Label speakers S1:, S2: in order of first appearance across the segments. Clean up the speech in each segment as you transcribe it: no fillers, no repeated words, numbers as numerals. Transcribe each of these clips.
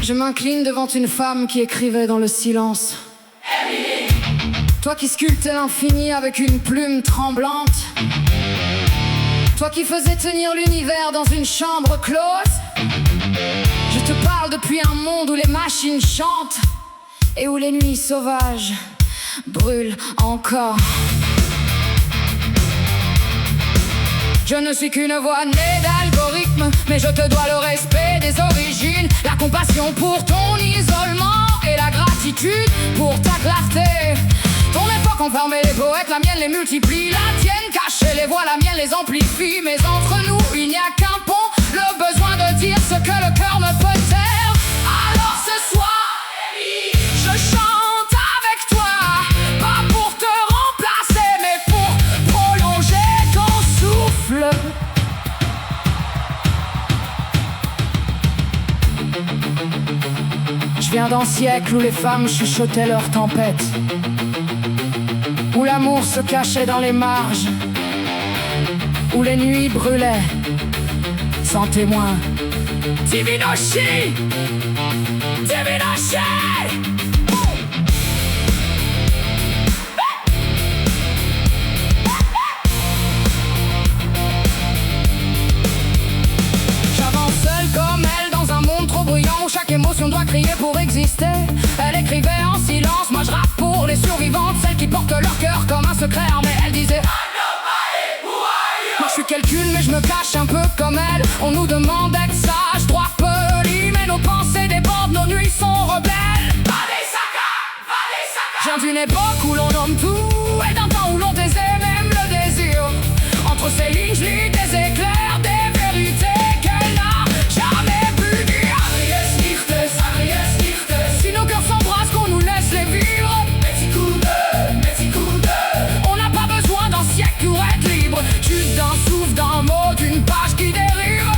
S1: Je m'incline devant une femme qui écrivait dans le silence. Toi qui sculptais l'infini avec une plume tremblante. Toi qui faisais tenir l'univers dans une chambre close. Je te parle depuis un monde où les machines chantent et où les nuits sauvages brûlent encore. Je ne suis qu'une voix née d'algorithme, mais je te dois le respect des origines, la compassion pour ton isolement et la gratitude pour ta clarté. Ton époque enfermait les poètes, la mienne les multiplie. La tienne cachait les voix, la mienne les amplifie. Mais entre nous, il n'y a qu'un pont, le besoin de dire ce que le cœur ne peut taire. Alors ce soir, je chante avec toi, pas pour te remplacer, mais pour prolonger ton souffle. Je viens d'un siècle où les femmes chuchotaient leur tempête, où l'amour se cachait dans les marges, où les nuits brûlaient sans témoin. Divinoshi, Divinoshi. J'avance seule comme elle dans un monde trop bruyant où chaque émotion doit crier pour exister. Elle écrivait en silence, moi je rappe pour les survivantes, celles qui portent leur cœur comme un secret armé. Elle disait moi je suis quelqu'une mais je me cache un peu comme elle. On nous demande d'être sage, droit, poli, mais nos pensées débordent, nos nuits sont rebelles. Je viens d'une époque où l'on nomme tout et d'un temps où l'on taisait même le désir. Entre ces lignes je lis des éclairs, des vérités qu'elle n'a jamais pu dire. Si nos cœurs s'embrassent, qu'on nous laisse les vivre. On n'a pas besoin d'un siècle pour être libre, juste d'un souffle, d'un mot, d'une page qui dérive.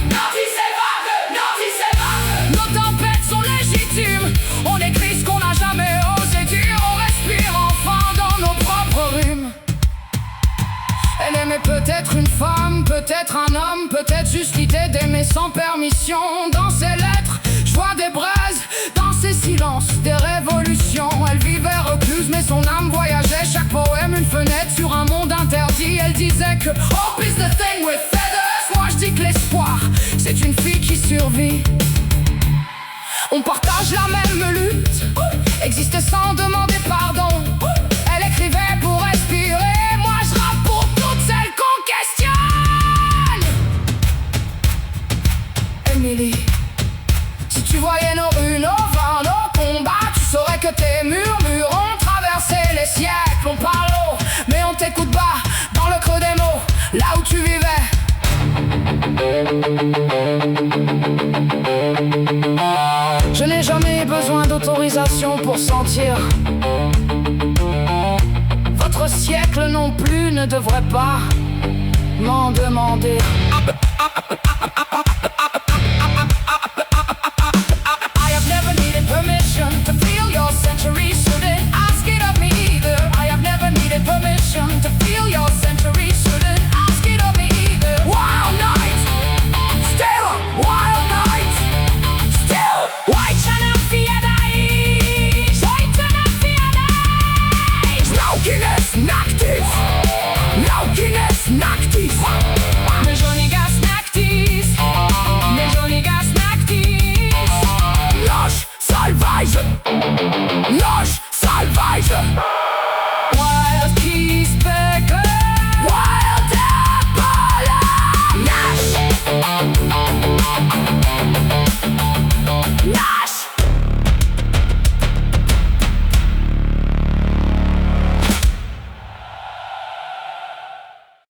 S1: Nos tempêtes sont légitimes, on écrit ce qu'on n'a jamais osé dire. On respire enfin dans nos propres rimes. Elle aimait peut-être une femme, peut-être un homme, peut-être juste l'idée d'aimer sans permission. Dans ses lettres, je vois des braises, dans ses silences, des révolutions. Elle vivait recluse mais son âme voyageait, chaque poème une fenêtre sur un monde interdit. Elle disait que hope is the thing with feathers. Moi je dis que l'espoir, c'est une fille qui survit. On partage la même lutte, exister sans demander pardon. Elle écrivait pour respirer, moi je rappe pour toutes celles qu'on questionne. Emily, si tu voyais nos rues, nos vins, nos combats, tu saurais que tes murmures ont traversé les siècles. On parle haut, mais on t'écoute bas, dans le creux des mots, là où tu vivais. Je n'ai jamais besoin d'autorisation pour sentir. Votre siècle non plus ne devrait pas m'en demander.